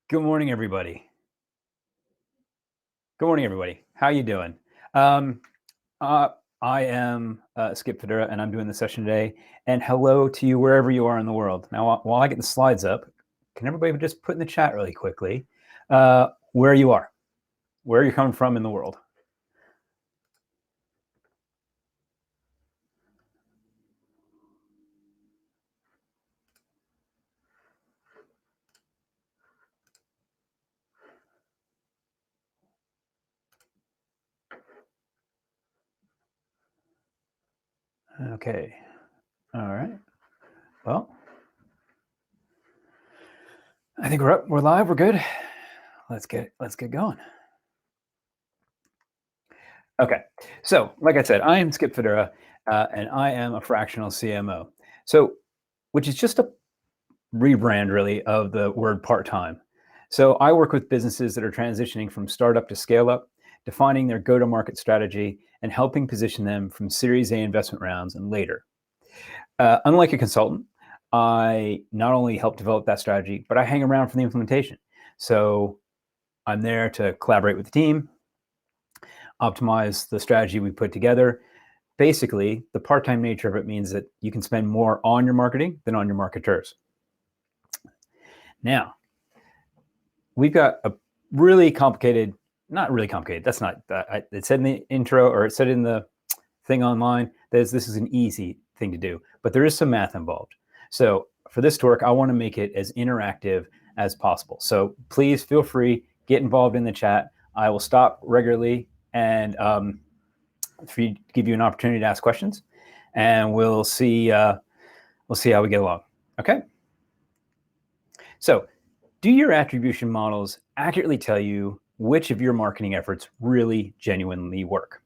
Good morning, everybody. Good morning, everybody. How you doing? Um, uh, I am Skip Fidura, and I'm doing the session today. And hello to you wherever you are in the world. Now, while I get the slides up, can everybody just put in the chat really quickly where you are, where you're coming from in the world? Okay. All right. Well, I think we're up. We're live. We're good. Let's get going. Okay. So, like I said, I am Skip Fidura, and I am a fractional CMO. So, which is just a rebrand really of the word part-time. So I work with businesses that are transitioning from startup to scale up, defining their go-to-market strategy and helping position them from Series A investment rounds and later. Unlike a consultant, I not only help develop that strategy, but I hang around for the implementation. So I'm there to collaborate with the team, optimize the strategy we put together. Basically, the part-time nature of it means that you can spend more on your marketing than on your marketers. Now, we've got a really complicated, not really complicated, that's not, it said in the intro, or it said in the thing online, that this is an easy thing to do, but there is some math involved. So for this to work, I want to make it as interactive as possible. So please feel free, get involved in the chat. I will stop regularly and give you an opportunity to ask questions, and we'll see how we get along. Okay. So, do your attribution models accurately tell you which of your marketing efforts really genuinely work?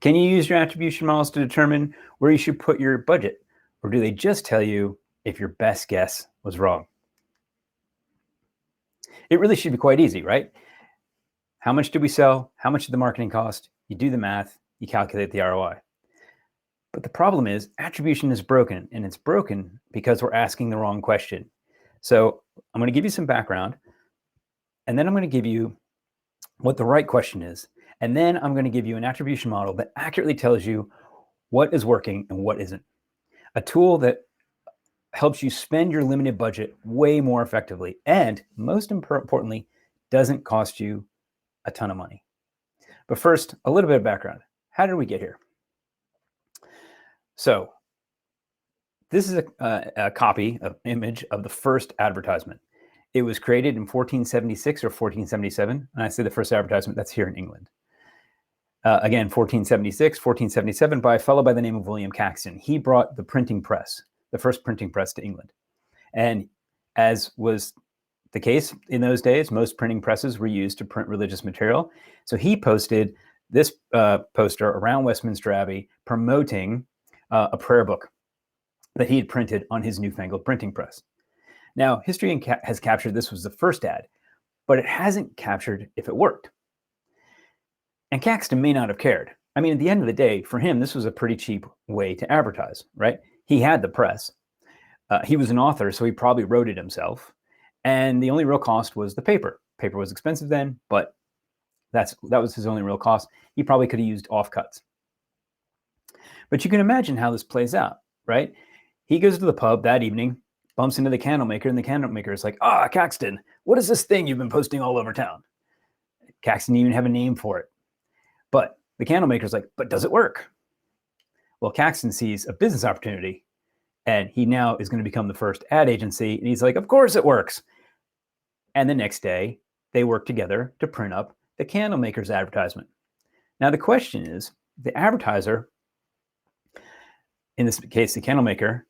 Can you use your attribution models to determine where you should put your budget, or do they just tell you if your best guess was wrong? It really should be quite easy, right? How much did we sell? How much did the marketing cost? You do the math, you calculate the ROI. But the problem is attribution is broken, and it's broken because we're asking the wrong question. So I'm going to give you some background, and then I'm going to give you what the right question is. And then I'm going to give you an attribution model that accurately tells you what is working and what isn't. A tool that helps you spend your limited budget way more effectively, and most importantly, doesn't cost you a ton of money. But first, a little bit of background. How did we get here? So this is a copy of image of the first advertisement. It was created in 1476 or 1477. And I say the first advertisement, that's here in England. Again, 1476, 1477, by a fellow by the name of William Caxton. He brought the printing press, the first printing press, to England. And as was the case in those days, most printing presses were used to print religious material. So he posted this poster around Westminster Abbey promoting a prayer book that he had printed on his newfangled printing press. Now, history has captured this was the first ad, but it hasn't captured if it worked. And Caxton may not have cared. I mean, at the end of the day, for him, this was a pretty cheap way to advertise, right? He had the press. He was an author, so he probably wrote it himself. And the only real cost was the paper. Paper was expensive then, but that was his only real cost. He probably could have used offcuts. But you can imagine how this plays out, right? He goes to the pub that evening, bumps into the candle maker, and the candle maker is like, Caxton, what is this thing you've been posting all over town? Caxton didn't even have a name for it. But the candle maker's like, but does it work? Well, Caxton sees a business opportunity, and he now is going to become the first ad agency. And he's like, of course it works. And the next day, they work together to print up the candle maker's advertisement. Now, the question is, the advertiser, in this case, the candle maker,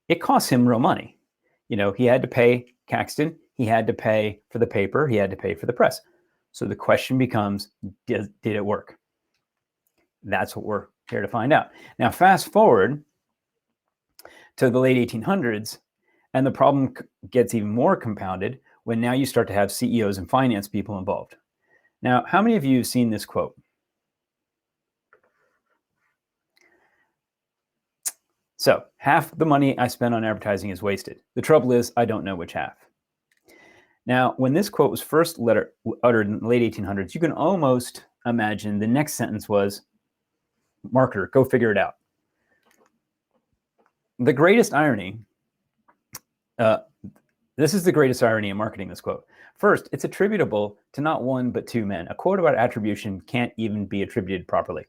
it costs him real money. You know, he had to pay Caxton, he had to pay for the paper, he had to pay for the press. So the question becomes, did it work? That's what we're here to find out. Now, fast forward to the late 1800s, and the problem gets even more compounded when now you start to have CEOs and finance people involved. Now, how many of you have seen this quote? So half the money I spend on advertising is wasted. The trouble is, I don't know which half. Now, when this quote was first uttered in the late 1800s, you can almost imagine the next sentence was, marketer, go figure it out. The greatest irony, this is the greatest irony in marketing, this quote. First, it's attributable to not one, but two men. A quote about attribution can't even be attributed properly.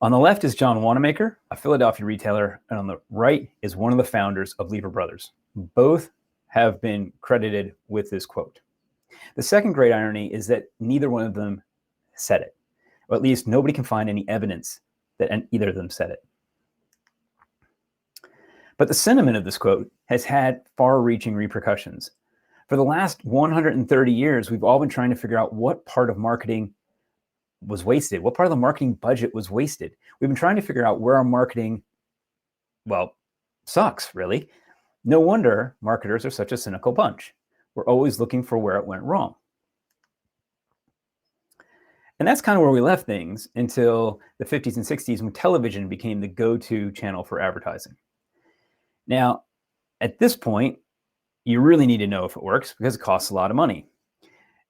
On the left is John Wanamaker, a Philadelphia retailer, and on the right is one of the founders of Lever Brothers. Both have been credited with this quote. The second great irony is that neither one of them said it, or at least nobody can find any evidence that either of them said it. But the sentiment of this quote has had far-reaching repercussions. For the last 130 years, we've all been trying to figure out what part of marketing was wasted, what part of the marketing budget was wasted. We've been trying to figure out where our marketing, well, sucks, really. No wonder marketers are such a cynical bunch. We're always looking for where it went wrong. And that's kind of where we left things until the 50s and 60s when television became the go-to channel for advertising. Now, at this point, you really need to know if it works because it costs a lot of money.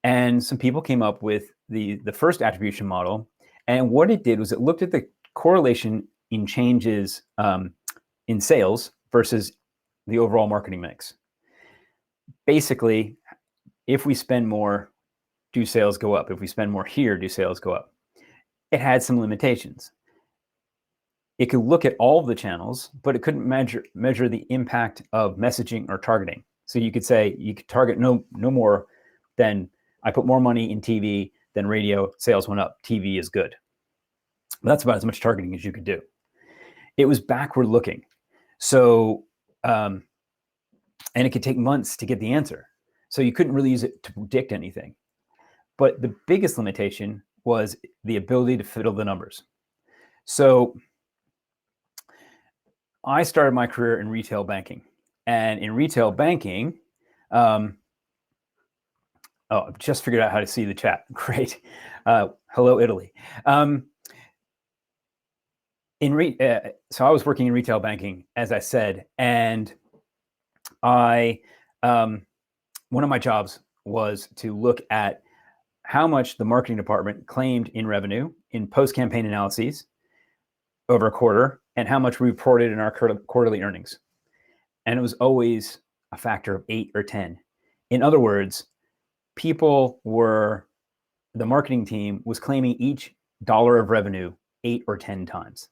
And some people came up with the first attribution model. And what it did was it looked at the correlation in changes in sales versus the overall marketing mix. Basically, if we spend more, do sales go up? If we spend more here, do sales go up? It had some limitations. It could look at all of the channels, but it couldn't measure the impact of messaging or targeting. So you could say you could target no more than I put more money in TV than radio, sales went up. TV is good. But that's about as much targeting as you could do. It was backward looking. So, and it could take months to get the answer. So you couldn't really use it to predict anything. But the biggest limitation was the ability to fiddle the numbers. So I started my career in retail banking. And in retail banking, I've just figured out how to see the chat. Great. Hello, Italy. So I was working in retail banking, as I said, and one of my jobs was to look at how much the marketing department claimed in revenue in post-campaign analyses over a quarter, and how much we reported in our quarterly earnings. And it was always a factor of 8 or 10. In other words, the marketing team was claiming each dollar of revenue 8 or 10 times.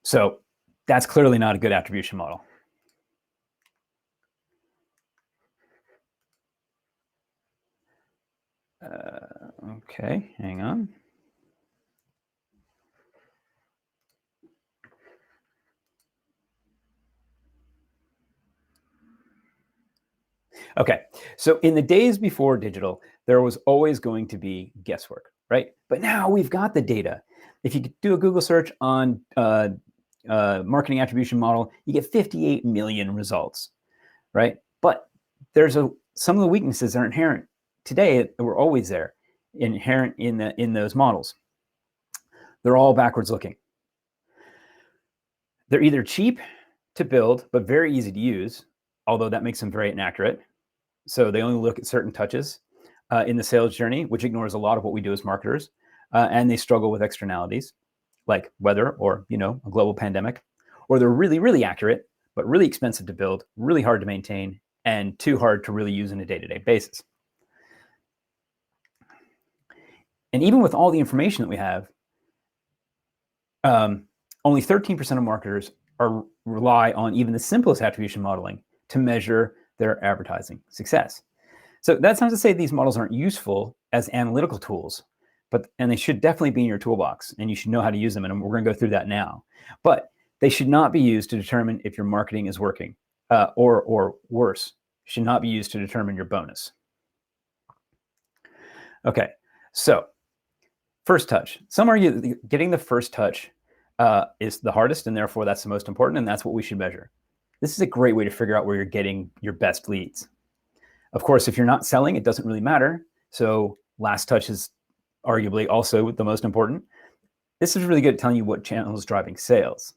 So that's clearly not a good attribution model. Okay, hang on. Okay, so in the days before digital, there was always going to be guesswork, right? But now we've got the data. If you do a Google search on marketing attribution model, you get 58 million results, right? But there's some of the weaknesses are inherent today. Were always there, inherent in those models. They're all backwards looking. They're either cheap to build but very easy to use, although that makes them very inaccurate. So they only look at certain touches in the sales journey, which ignores a lot of what we do as marketers, and they struggle with externalities like weather or a global pandemic, or they're really, really accurate but really expensive to build, really hard to maintain, and too hard to really use on a day-to-day basis. And even with all the information that we have, only 13% of marketers rely on even the simplest attribution modeling to measure their advertising success. So that's not to say these models aren't useful as analytical tools, and they should definitely be in your toolbox, and you should know how to use them, and we're going to go through that now. But they should not be used to determine if your marketing is working, or worse, should not be used to determine your bonus. Okay, so first touch. Some argue that getting the first touch is the hardest, and therefore that's the most important, and that's what we should measure. This is a great way to figure out where you're getting your best leads. Of course, if you're not selling, it doesn't really matter. So last touch is arguably also the most important. This is really good at telling you what channel is driving sales.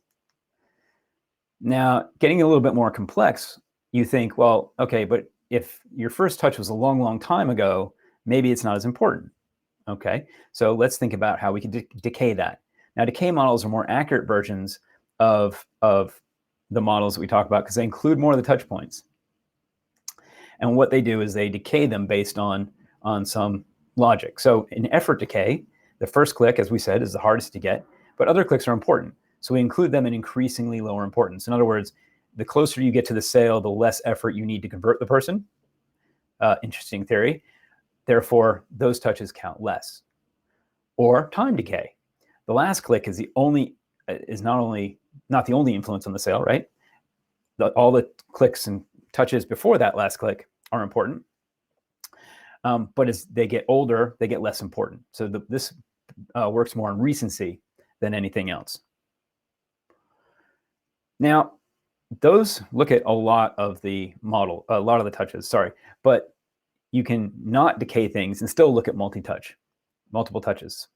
Now, getting a little bit more complex, you think, well, okay, but if your first touch was a long, long time ago, maybe it's not as important. Okay, so let's think about how we can decay that. Now, decay models are more accurate versions of the models that we talk about because they include more of the touch points. And what they do is they decay them based on some logic. So in effort decay, the first click, as we said, is the hardest to get, but other clicks are important. So we include them in increasingly lower importance. In other words, the closer you get to the sale, the less effort you need to convert the person. Interesting theory. Therefore, those touches count less. Or time decay. The last click is not the only influence on the sale, right? All the clicks and touches before that last click are important. But as they get older, they get less important. So this works more on recency than anything else. Now, those look at a lot of the touches, sorry, but you can not decay things and still look at multiple touches.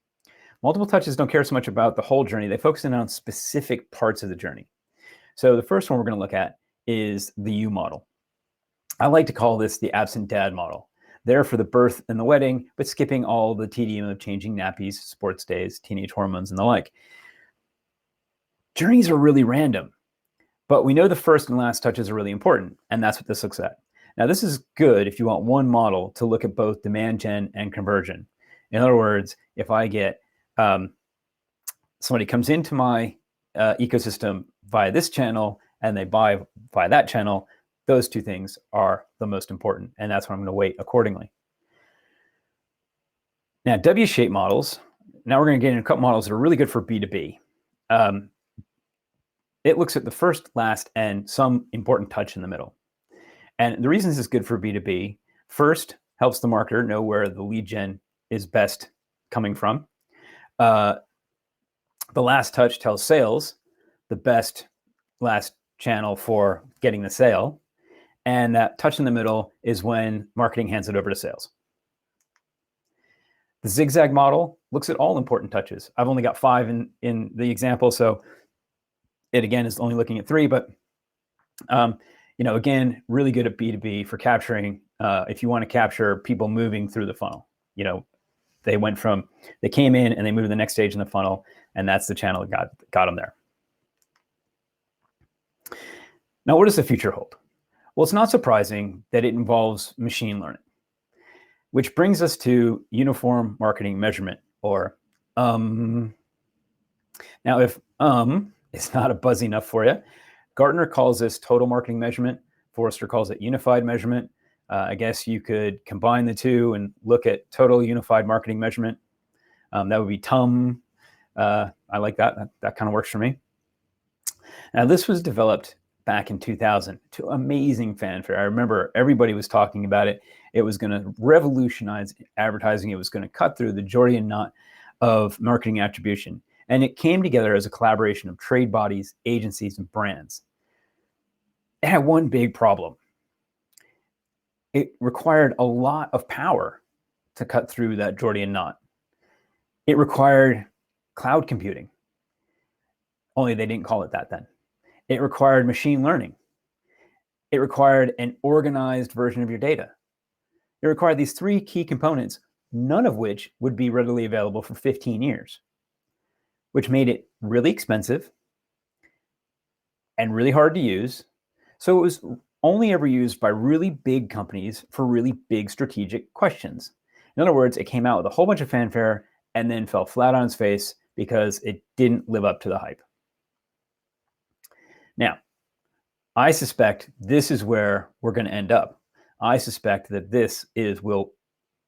Multiple touches don't care so much about the whole journey. They focus in on specific parts of the journey. So the first one we're going to look at is the U model. I like to call this the absent dad model. There for the birth and the wedding, but skipping all the tedium of changing nappies, sports days, teenage hormones, and the like. Journeys are really random, but we know the first and last touches are really important, and that's what this looks at. Now, this is good if you want one model to look at both demand gen and conversion. In other words, if I get somebody comes into my ecosystem via this channel and they buy via that channel, those two things are the most important, and that's what I'm going to weight accordingly. Now, W-shaped models, now we're going to get into a couple models that are really good for B2B. It looks at the first, last, and some important touch in the middle. And the reason this is good for B2B, first, helps the marketer know where the lead gen is best coming from. The last touch tells sales the best last channel for getting the sale. And that touch in the middle is when marketing hands it over to sales. The zigzag model looks at all important touches. I've only got 5 in the example, so it again is only looking at 3, but again, really good at B2B for capturing, if you want to capture people moving through the funnel. They came in and they moved to the next stage in the funnel, and that's the channel that got them there. Now, what does the future hold? Well, it's not surprising that it involves machine learning, which brings us to uniform marketing measurement, or Now, if is not a buzz enough for you, Gartner calls this total marketing measurement. Forrester calls it unified measurement. I guess you could combine the two and look at total unified marketing measurement. That would be TUM. I like that. That kind of works for me. Now, this was developed back in 2000 to amazing fanfare. I remember everybody was talking about it. It was going to revolutionize advertising. It was going to cut through the Gordian knot of marketing attribution. And it came together as a collaboration of trade bodies, agencies, and brands. It had one big problem. It required a lot of power to cut through that Gordian knot. It required cloud computing. Only they didn't call it that then. It required machine learning. It required an organized version of your data. It required these 3 key components, none of which would be readily available for 15 years, which made it really expensive and really hard to use. So it was only ever used by really big companies for really big strategic questions. In other words, it came out with a whole bunch of fanfare and then fell flat on its face because it didn't live up to the hype. Now, I suspect this is where we're going to end up. I suspect that this will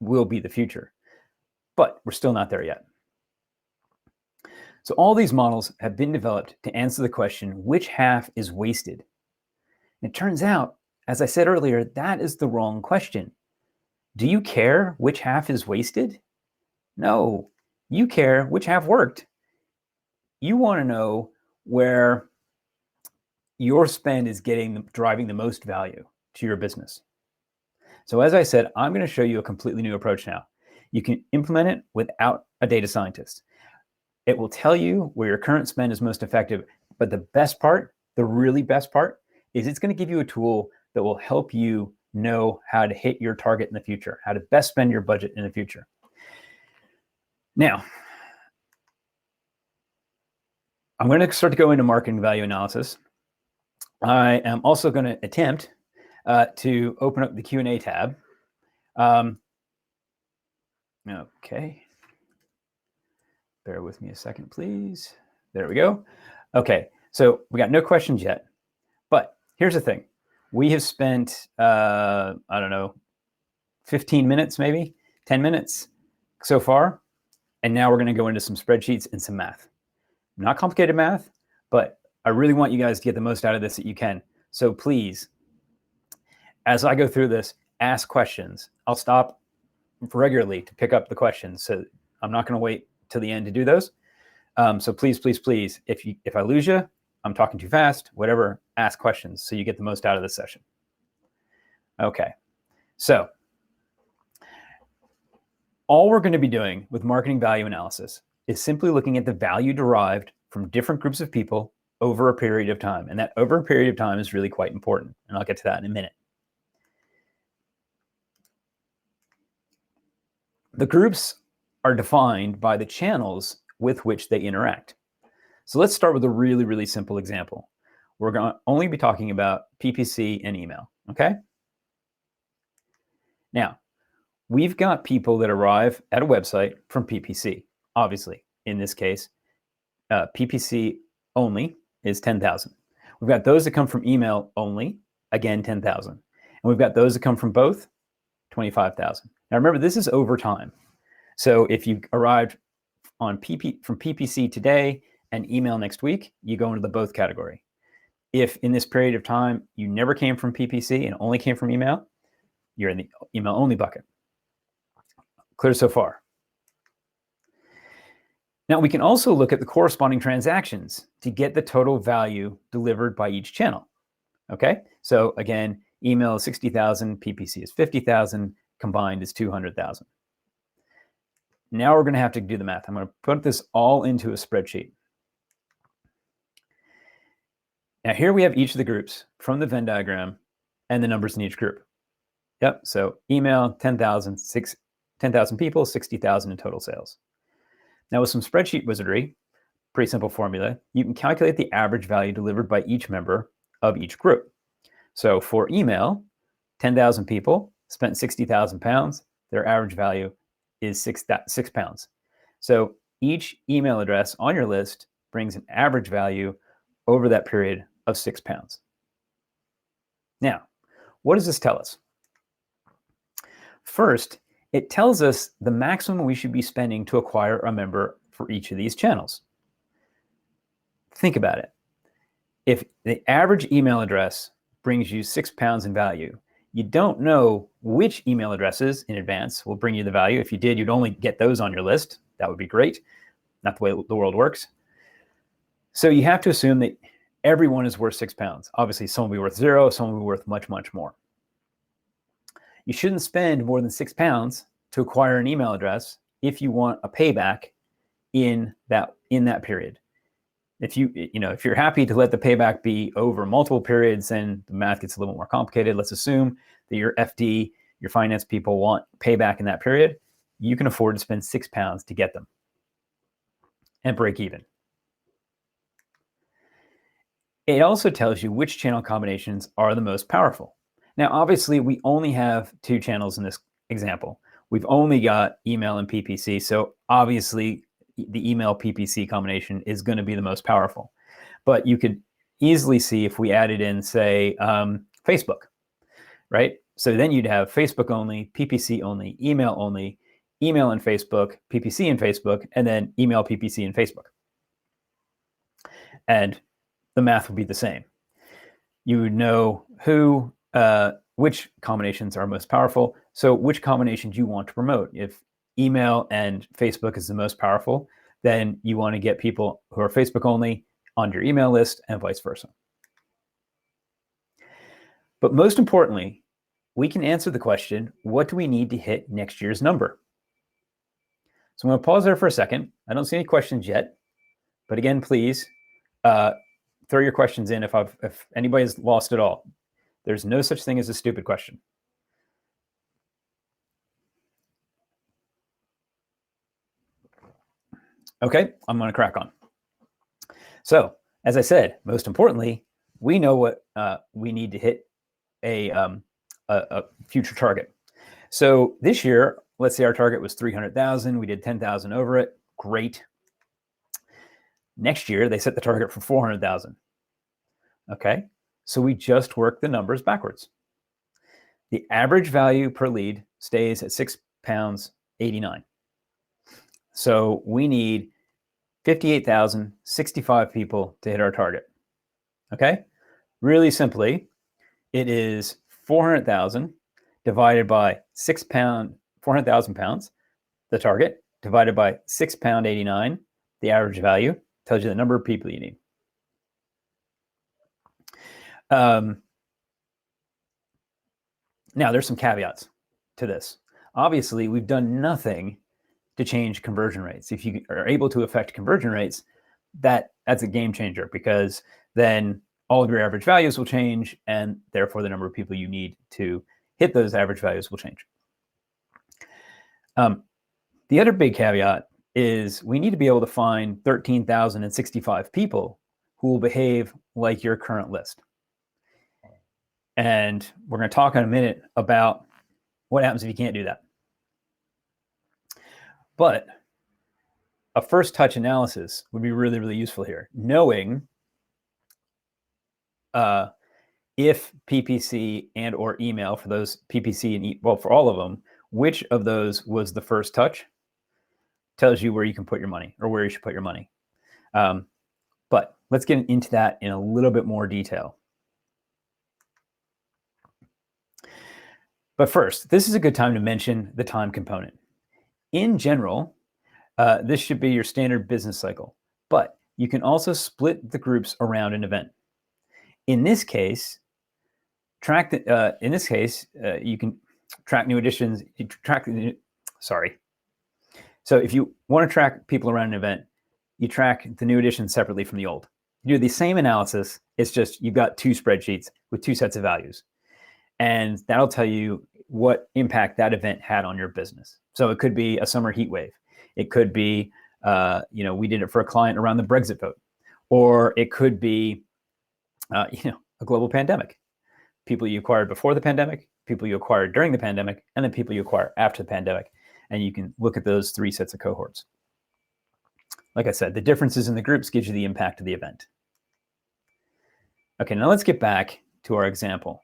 be the future, but we're still not there yet. So all these models have been developed to answer the question, which half is wasted? And it turns out, as I said earlier, that is the wrong question. Do you care which half is wasted? No, you care which half worked. You want to know where your spend is driving the most value to your business. So as I said, I'm going to show you a completely new approach now. You can implement it without a data scientist. It will tell you where your current spend is most effective. But the best part, the really best part, is it's going to give you a tool that will help you know how to hit your target in the future, how to best spend your budget in the future. Now, I'm going to start to go into marketing value analysis. I am also going to attempt to open up the Q&A tab. Okay. Bear with me a second, please. There we go. Okay, so we got no questions yet. But here's the thing. We have spent, I don't know, 15 minutes, maybe 10 minutes so far. And now we're going to go into some spreadsheets and some math. Not complicated math, but I really want you guys to get the most out of this that you can. So please, as I go through this, ask questions. I'll stop regularly to pick up the questions. So I'm not going to wait till the end to do those. So please, please, please, if I lose you, I'm talking too fast, whatever, ask questions so you get the most out of this session. Okay, so all we're going to be doing with marketing value analysis is simply looking at the value derived from different groups of people over a period of time. And that over a period of time is really quite important. And I'll get to that in a minute. The groups are defined by the channels with which they interact. So let's start with a really, really simple example. We're going to only be talking about PPC and email, okay? Now, we've got people that arrive at a website from PPC. Obviously, in this case, PPC only is 10,000. We've got those that come from email only, again, 10,000. And we've got those that come from both, 25,000. Now remember, this is over time. So if you arrived on from PPC today and email next week, you go into the both category. If in this period of time you never came from PPC and only came from email, you're in the email only bucket. Clear so far? Now we can also look at the corresponding transactions to get the total value delivered by each channel. Okay, so again, email is 60,000, PPC is 50,000, combined is 200,000. Now we're going to have to do the math. I'm going to put this all into a spreadsheet. Now here we have each of the groups from the Venn diagram and the numbers in each group. Yep, so email, 10,000 people, 60,000 in total sales. Now with some spreadsheet wizardry, pretty simple formula, you can calculate the average value delivered by each member of each group. So for email, 10,000 people spent 60,000 pounds. Their average value is 6 pounds. So each email address on your list brings an average value over that period of 6 pounds. Now, what does this tell us? First, it tells us the maximum we should be spending to acquire a member for each of these channels. Think about it. If the average email address brings you 6 pounds in value, you don't know which email addresses in advance will bring you the value. If you did, you'd only get those on your list. That would be great. Not the way the world works. So you have to assume that everyone is worth 6 pounds. Obviously, some will be worth 0, some will be worth much, much more. You shouldn't spend more than 6 pounds to acquire an email address if you want a payback in that period. If you're happy to let the payback be over multiple periods, then the math gets a little more complicated. Let's assume that your FD, your finance people want payback in that period. You can afford to spend 6 pounds to get them and break even. It also tells you which channel combinations are the most powerful. Now, obviously, we only have 2 channels in this example. We've only got email and PPC, so obviously the email PPC combination is going to be the most powerful. But you could easily see if we added in, say, Facebook, right? So then you'd have Facebook only, PPC only, email and Facebook, PPC and Facebook, and then email, PPC, and Facebook. And the math would be the same. You would know which combinations are most powerful. So which combinations you want to promote. If email and Facebook is the most powerful, then you want to get people who are Facebook only on your email list and vice versa. But most importantly, we can answer the question, what do we need to hit next year's number? So I'm going to pause there for a second. I don't see any questions yet. But again, please throw your questions in if anybody's lost it all. There's no such thing as a stupid question. Okay, I'm going to crack on. So, as I said, most importantly, we know what we need to hit a future target. So this year, let's say our target was 300,000. We did 10,000 over it. Great. Next year, they set the target for 400,000. Okay, so we just work the numbers backwards. The average value per lead stays at £6.89. So we need 58,065 people to hit our target. Okay, really simply, it is 400,000 divided by £400,000, the target, divided by £6.89, the average value, tells you the number of people you need. Now, there's some caveats to this. Obviously, we've done nothing to change conversion rates. If you are able to affect conversion rates, that's a game changer, because then all of your average values will change, and therefore the number of people you need to hit those average values will change. The other big caveat is we need to be able to find 13,065 people who will behave like your current list. And we're going to talk in a minute about what happens if you can't do that. But a first touch analysis would be really, really useful here. Knowing if PPC and or email, for those PPC and for all of them, which of those was the first touch, tells you where you can put your money, or where you should put your money. But let's get into that in a little bit more detail. But first, this is a good time to mention the time component. In general, this should be your standard business cycle, but you can also split the groups around an event. In this case, you can track new additions. So if you want to track people around an event, you track the new additions separately from the old. You do the same analysis. It's just you've got two spreadsheets with two sets of values, and that'll tell you what impact that event had on your business. So it could be a summer heat wave. It could be, we did it for a client around the Brexit vote, or it could be, a global pandemic. People you acquired before the pandemic, people you acquired during the pandemic, and then people you acquire after the pandemic. And you can look at those three sets of cohorts. Like I said, the differences in the groups gives you the impact of the event. Okay, now let's get back to our example.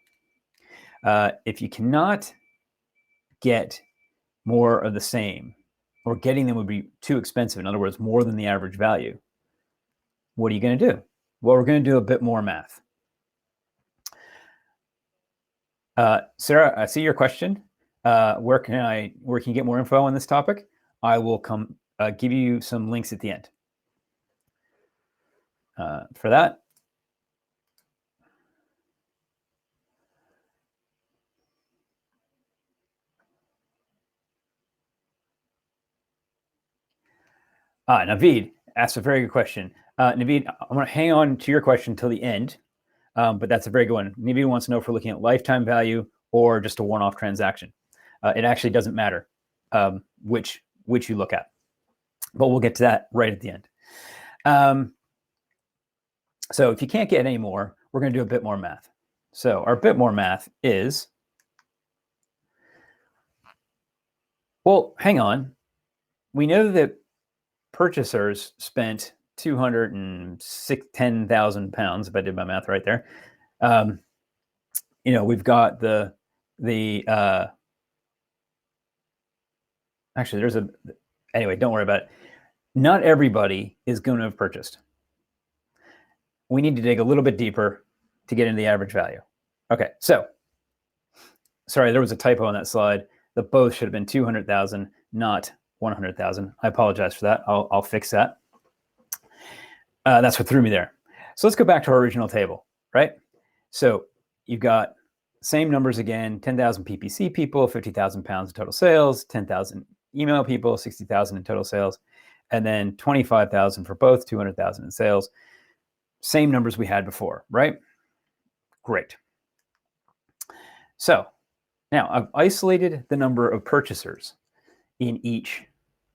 If you cannot get more of the same, or getting them would be too expensive, in other words, more than the average value, what are you going to do? Well, we're going to do a bit more math. Sarah, I see your question. Where can you get more info on this topic? I will give you some links at the end. For that, Naveed asked a very good question. Naveed, I'm going to hang on to your question till the end, but that's a very good one. Naveed wants to know if we're looking at lifetime value or just a one-off transaction. It actually doesn't matter which you look at, but we'll get to that right at the end. So if you can't get any more, we're going to do a bit more math. So our bit more math is, well, hang on. We know that purchasers spent £210,000, if I did my math right there. We've got anyway, don't worry about it. Not everybody is going to have purchased. We need to dig a little bit deeper to get into the average value. Okay, so, sorry, there was a typo on that slide. The both should have been 200,000, not 100,000. I apologize for that. I'll fix that. That's what threw me there. So let's go back to our original table, right? So you've got same numbers again, 10,000 PPC people, £50,000 in total sales, 10,000 email people, 60,000 in total sales. and then 25,000 for both, 200,000 in sales. Same numbers we had before, right? Great. So now I've isolated the number of purchasers in each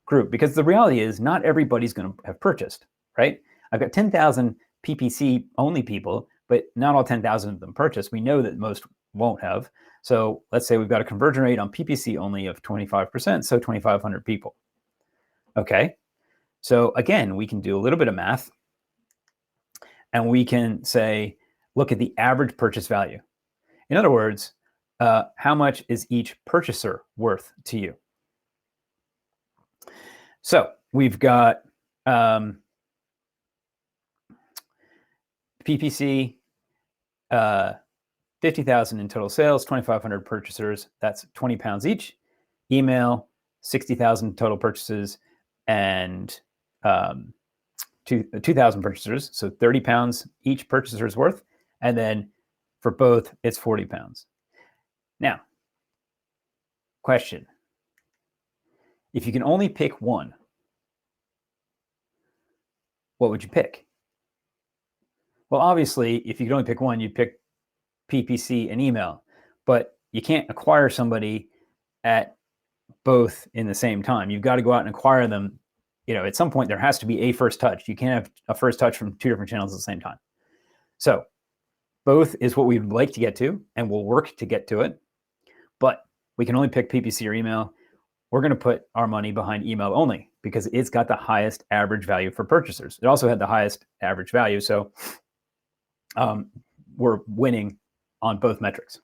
group, because the reality is not everybody's going to have purchased, right? I've got 10,000 PPC only people, but not all 10,000 of them purchase. We know that most won't have. So let's say we've got a conversion rate on PPC only of 25%, so 2,500 people. Okay. So again, we can do a little bit of math, and we can say, look at the average purchase value. In other words, how much is each purchaser worth to you? So we've got PPC, 50,000 in total sales, 2,500 purchasers. That's 20 pounds each. Email, 60,000 total purchases, and 2,000 purchasers. So 30 pounds each purchaser's worth. And then for both, it's 40 pounds. Now, question. If you can only pick one, what would you pick? Well, obviously, if you could only pick one, you'd pick PPC and email, but you can't acquire somebody at both in the same time. You've got to go out and acquire them. At some point, there has to be a first touch. You can't have a first touch from two different channels at the same time. So both is what we'd like to get to, and we'll work to get to it. But we can only pick PPC or email. We're going to put our money behind email only because it's got the highest average value for purchasers. It also had the highest average value. So we're winning on both metrics.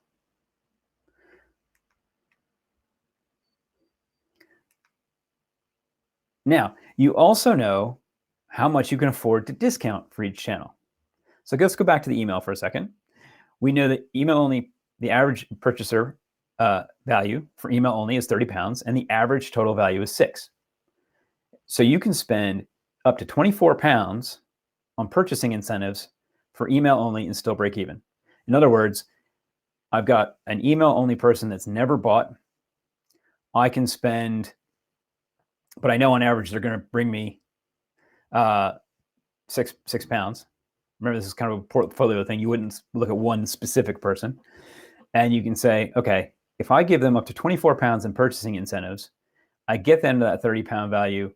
Now, you also know how much you can afford to discount for each channel. So let's go back to the email for a second. We know that email only, the average purchaser value for email only is 30 pounds, and the average total value is 6. So you can spend up to 24 pounds on purchasing incentives for email only and still break even. In other words, I've got an email only person that's never bought. I can spend, but I know on average they're going to bring me 6 pounds. Remember, this is kind of a portfolio thing. You wouldn't look at one specific person. And you can say, okay, if I give them up to 24 pounds in purchasing incentives, I get them to that 30 pound value,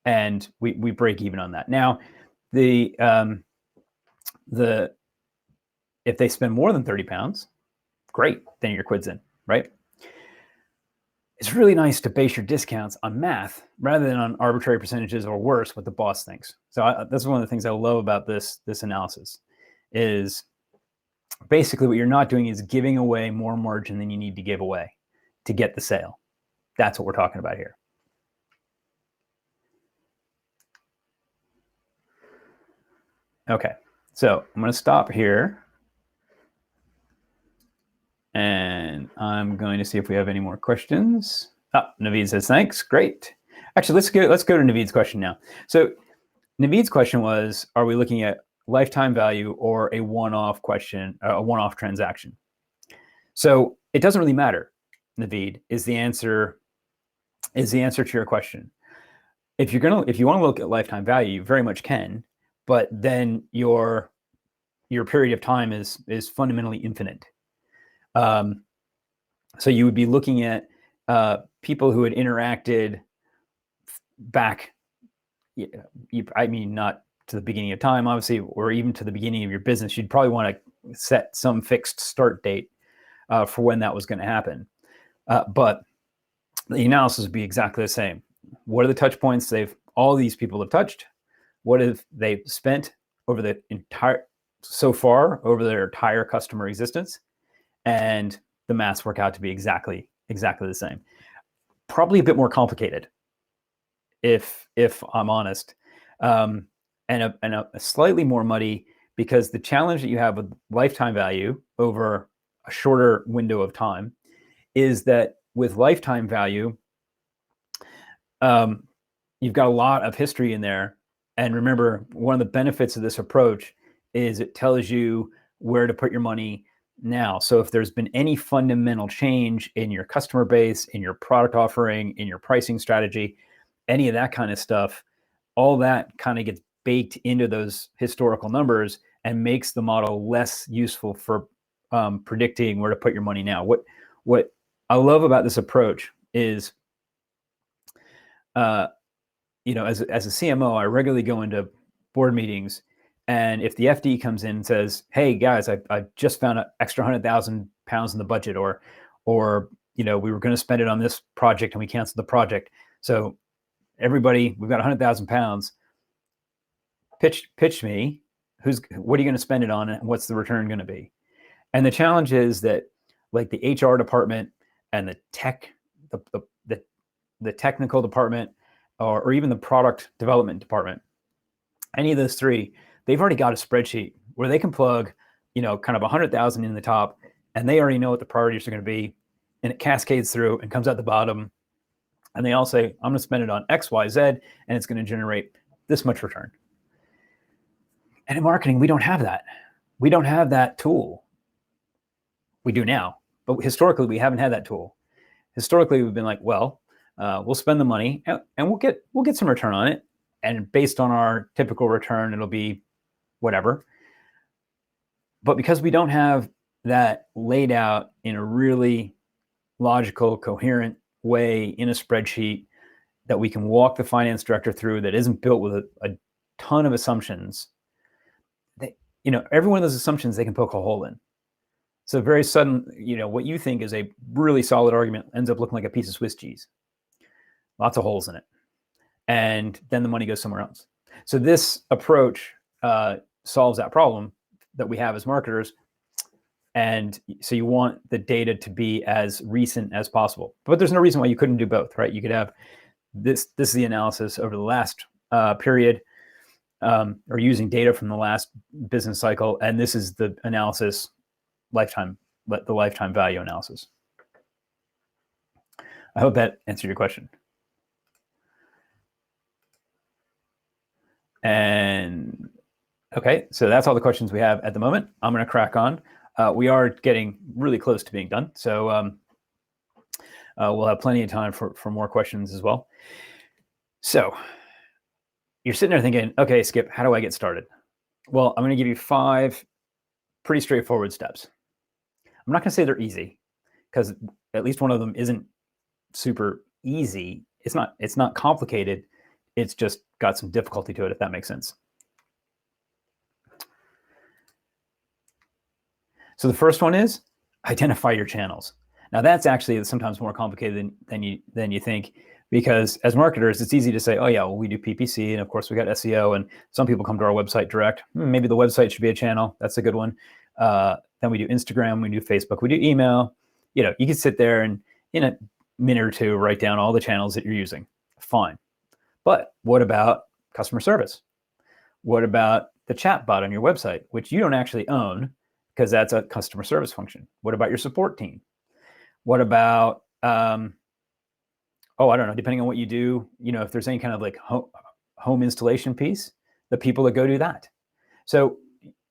and we break even on that. Now, if they spend more than 30 pounds, great, then your quid's in, right? It's really nice to base your discounts on math rather than on arbitrary percentages, or worse, what the boss thinks. So that's one of the things I love about this analysis is basically what you're not doing is giving away more margin than you need to give away to get the sale. That's what we're talking about here. Okay, so I'm going to stop here. And I'm going to see if we have any more questions. Naveed says, thanks, great. Actually, let's go to Naveed's question now. So Naveed's question was, are we looking at lifetime value or a one-off question, a one-off transaction? So it doesn't really matter, Naveed, is the answer to your question. If you want to look at lifetime value, you very much can, but then your period of time is fundamentally infinite. So you would be looking at people who had interacted back, I mean, not to the beginning of time, obviously, or even to the beginning of your business. You'd probably want to set some fixed start date for when that was going to happen. But the analysis would be exactly the same. What are the touch points all these people have touched? What have they spent over their entire customer existence? And the maths work out to be exactly the same. Probably a bit more complicated, if I'm honest, and a slightly more muddy, because the challenge that you have with lifetime value over a shorter window of time is that with lifetime value, you've got a lot of history in there. And remember, one of the benefits of this approach is it tells you where to put your money now. So if there's been any fundamental change in your customer base, in your product offering, in your pricing strategy, any of that kind of stuff, all that kind of gets baked into those historical numbers and makes the model less useful for predicting where to put your money now. What I love about this approach is, as a CMO, I regularly go into board meetings, and if the FD comes in and says, "Hey guys, I just found an extra £100,000 in the budget," or we were going to spend it on this project and we canceled the project, so everybody, we've got £100,000. Pitch me. What are you going to spend it on, and what's the return going to be? And the challenge is that, like, the HR department and the technical department, or even the product development department, any of those three, they've already got a spreadsheet where they can plug, kind of 100,000 in the top, and they already know what the priorities are going to be, and it cascades through and comes out the bottom. And they all say, I'm going to spend it on X, Y, Z, and it's going to generate this much return. And in marketing, we don't have that. We don't have that tool. We do now, but historically, we haven't had that tool. Historically, we've been like, well, we'll spend the money and we'll get some return on it. And based on our typical return, it'll be whatever. But because we don't have that laid out in a really logical, coherent way in a spreadsheet that we can walk the finance director through, that isn't built with a ton of assumptions, every one of those assumptions they can poke a hole in. So very sudden, what you think is a really solid argument ends up looking like a piece of Swiss cheese. Lots of holes in it. And then the money goes somewhere else. So this approach solves that problem that we have as marketers. And so you want the data to be as recent as possible. But there's no reason why you couldn't do both, right? You could have this is the analysis over the last period, or using data from the last business cycle. And this is the analysis, the lifetime value analysis. I hope that answered your question. And okay, so that's all the questions we have at the moment. I'm going to crack on. We are getting really close to being done, so we'll have plenty of time for more questions as well. So you're sitting there thinking, okay, Skip, how do I get started? Well, I'm going to give you 5 pretty straightforward steps. I'm not going to say they're easy, because at least one of them isn't super easy. It's not complicated. It's just got some difficulty to it, if that makes sense. So the first one is identify your channels. Now that's actually sometimes more complicated than you think, because as marketers, it's easy to say, oh yeah, well, we do PPC, and of course we got SEO, and some people come to our website direct. Maybe the website should be a channel. That's a good one. Then we do Instagram, we do Facebook, we do email. You can sit there and in a minute or two write down all the channels that you're using. Fine. But what about customer service? What about the chat bot on your website, which you don't actually own, because that's a customer service function? What about your support team? What about, I don't know, depending on what you do, if there's any kind of like home installation piece, the people that go do that. So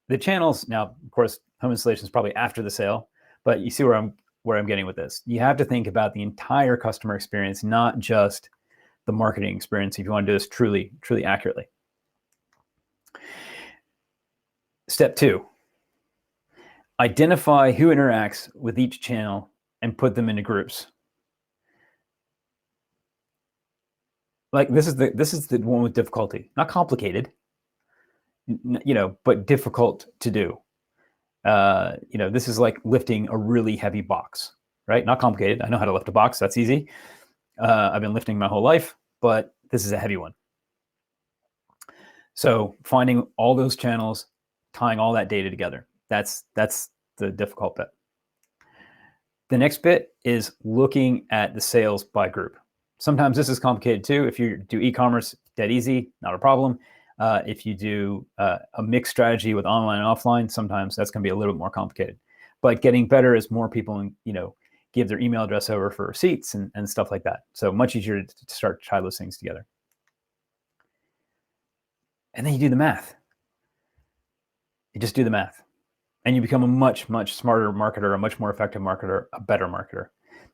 the channels, now, of course, home installation is probably after the sale, but you see where I'm getting with this. You have to think about the entire customer experience, not just the marketing experience, if you want to do this truly, truly accurately. Step 2, identify who interacts with each channel and put them into groups. Like this is the one with difficulty, not complicated, but difficult to do. This is like lifting a really heavy box, right? Not complicated. I know how to lift a box. That's easy. I've been lifting my whole life, but this is a heavy one. So finding all those channels, tying all that data together, that's the difficult bit. The next bit is looking at the sales by group. Sometimes this is complicated too. If you do e-commerce, dead easy, not a problem. If you do a mixed strategy with online and offline, sometimes that's going to be a little bit more complicated. But getting better as more people, give their email address over for receipts and stuff like that. So much easier to start to tie those things together. And then you do the math. You just do the math. And you become a much, much smarter marketer, a much more effective marketer, a better marketer.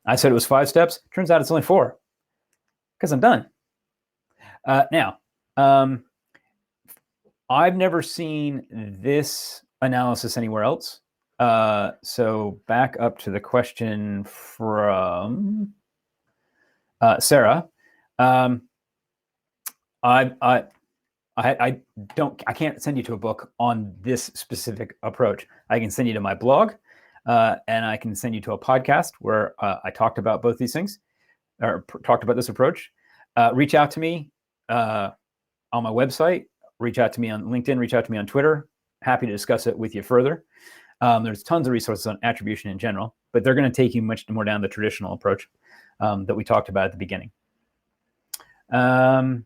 I said it was 5 steps. Turns out it's only 4, because I'm done. Now, I've never seen this analysis anywhere else. So back up to the question from Sarah. I can't send you to a book on this specific approach. I can send you to my blog, and I can send you to a podcast where I talked about both these things, or talked about this approach. Reach out to me on my website. Reach out to me on LinkedIn. Reach out to me on Twitter. Happy to discuss it with you further. There's tons of resources on attribution in general, but they're going to take you much more down the traditional approach that we talked about at the beginning. And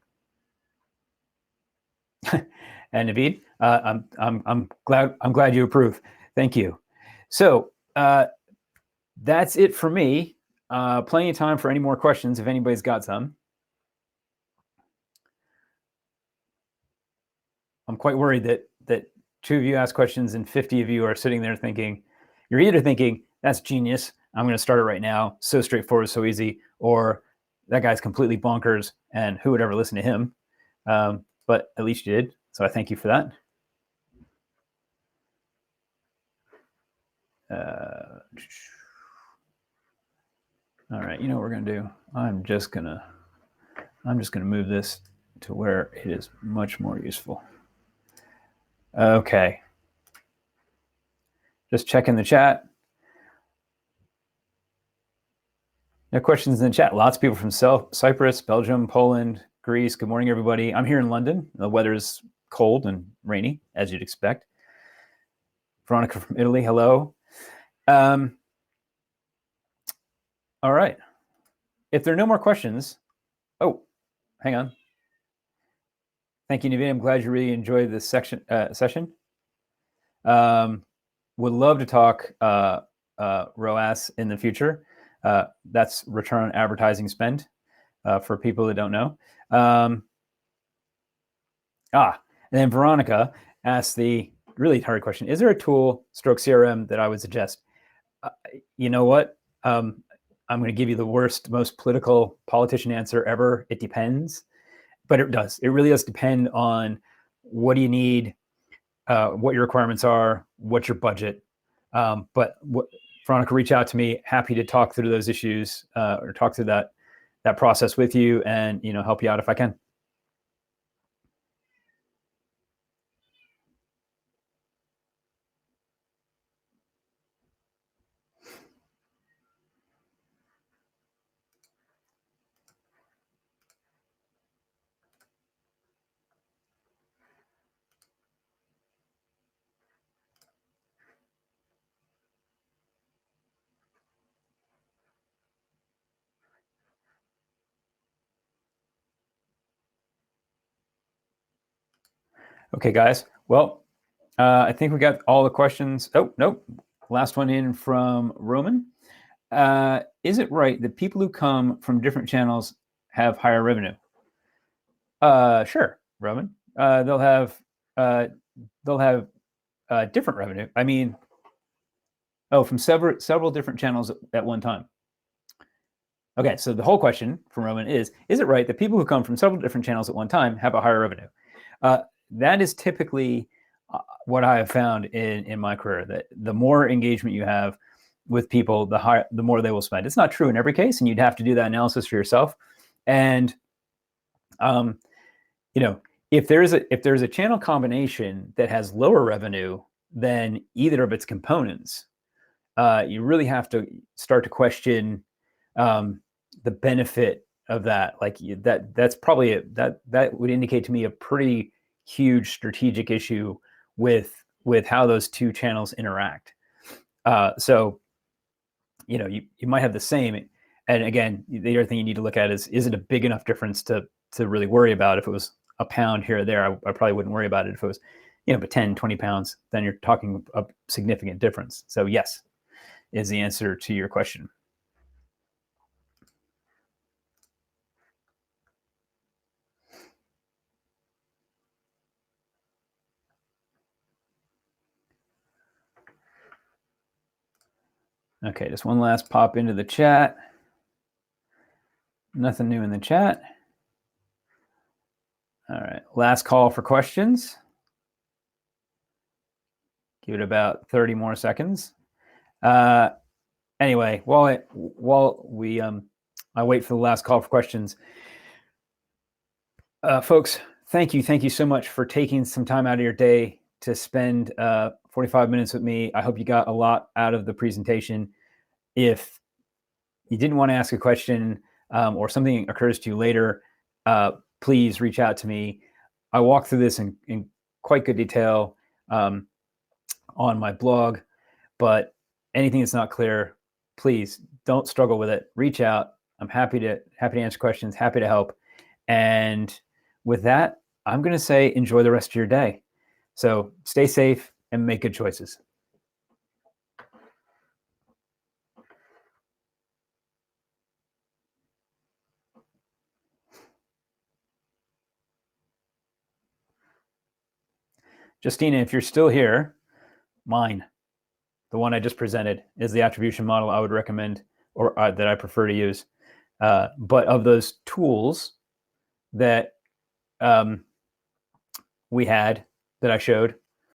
Naveed, I'm glad you approve. Thank you. So that's it for me. Plenty of time for any more questions if anybody's got some. I'm quite worried that 2 of you ask questions and 50 of you are sitting there thinking, you're either thinking, that's genius, I'm going to start it right now, so straightforward, so easy, or that guy's completely bonkers and who would ever listen to him? But at least you did, so I thank you for that. All right, you know what we're going to do? I'm just going to move this to where it is much more useful. Okay. Just checking the chat. No questions in the chat. Lots of people from Cyprus, Belgium, Poland, Greece. Good morning, everybody. I'm here in London. The weather is cold and rainy, as you'd expect. Veronica from Italy, hello. All right. If there are no more questions, oh, hang on. Thank you, Naveen. I'm glad you really enjoyed this session. Would love to talk ROAS in the future. That's return on advertising spend for people that don't know. And then Veronica asked the really hard question: is there a tool, stroke CRM, that I would suggest? You know what? I'm going to give you the worst, most politician answer ever. It depends, but it does. It really does depend on what do you need, what your requirements are, what's your budget. But Veronica, reach out to me. Happy to talk through those issues or talk through that process with you, and help you out if I can. Okay, guys. Well, I think we got all the questions. Oh, nope. Last one in from Roman. Is it right that people who come from different channels have higher revenue? Sure, Roman. They'll have different revenue. I mean, from several different channels at one time. Okay, so the whole question from Roman is it right that people who come from several different channels at one time have a higher revenue? That is typically what I have found in my career, that the more engagement you have with people, the more they will spend. It's not true in every case, and you'd have to do that analysis for yourself. And if there's a channel combination that has lower revenue than either of its components, you really have to start to question the benefit of that. Like that's probably that would indicate to me a pretty huge strategic issue with how those two channels interact. So you might have the same, and again, the other thing you need to look at is it a big enough difference to really worry about? If it was a pound here or there, I probably wouldn't worry about it. If it was but 10, 20 pounds, then you're talking a significant difference. So yes is the answer to your question. Okay, just one last pop into the chat. Nothing new in the chat. All right, last call for questions. Give it about 30 more seconds. Anyway, while I wait for the last call for questions, folks, thank you so much for taking some time out of your day to spend 45 minutes with me. I hope you got a lot out of the presentation. If you didn't want to ask a question or something occurs to you later, please reach out to me. I walk through this in quite good detail on my blog, but anything that's not clear, please don't struggle with it. Reach out. I'm happy to answer questions, happy to help. And with that, I'm going to say enjoy the rest of your day. So stay safe and make good choices. Justina, if you're still here, mine, the one I just presented, is the attribution model I would recommend, or that I prefer to use. But of those tools that we had, that I showed,